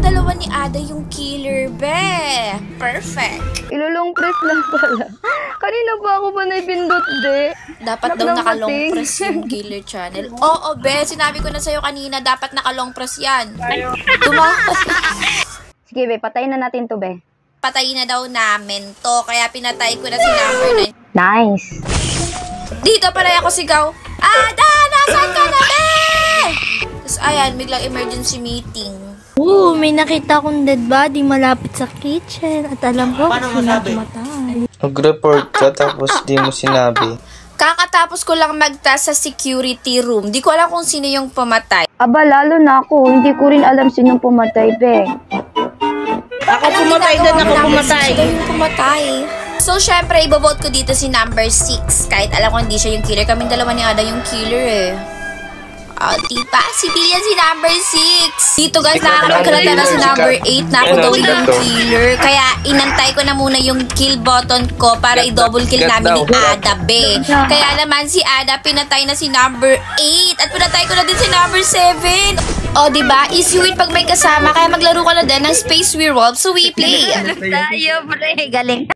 dalawa ni Ada yung killer, be. Perfect. Ilulong press lang pala. Kanina pa ako ba naipindot, de? Dapat daw naka-long press yung killer channel. Oo, be. Sinabi ko na sa'yo kanina, dapat naka-long press yan. Sige, be. Patayin na natin to, be. Patayin na daw namin to. Kaya pinatay ko na si number 9. Nice. Dito pala ako sigaw. Ada! Nasaan ka na, be? Tapos ayan, biglang emergency meeting. May nakita akong dead body malapit sa kitchen at alam ko kung sino tumatay. Mag-report ka tapos di mo sinabi. Kakatapos ko lang magtas sa security room. Di ko alam kung sino yung pumatay. Aba, lalo na ako. Hindi ko rin alam sinong pumatay, be. Ako pumatay din, ako pumatay. Sila yung pumatay. So, syempre, ibovote ko dito si number 6. Kahit alam ko hindi siya yung killer. Kaming dalawa ni Ada yung killer eh. Diba? Si Billian si number 6. Dito guys, nakakapagkalata na si number 8 na ako daw yung killer. Kaya inantay ko na muna yung kill button ko para i-double kill namin ni Ada, be. Kaya naman si Ada, pinatay na si number 8. At pinatay ko na din si number 7. O, diba? Easy win pag may kasama. Kaya maglaro ka na din ng Space Werewolf so we play. Tayo, pre. Galing.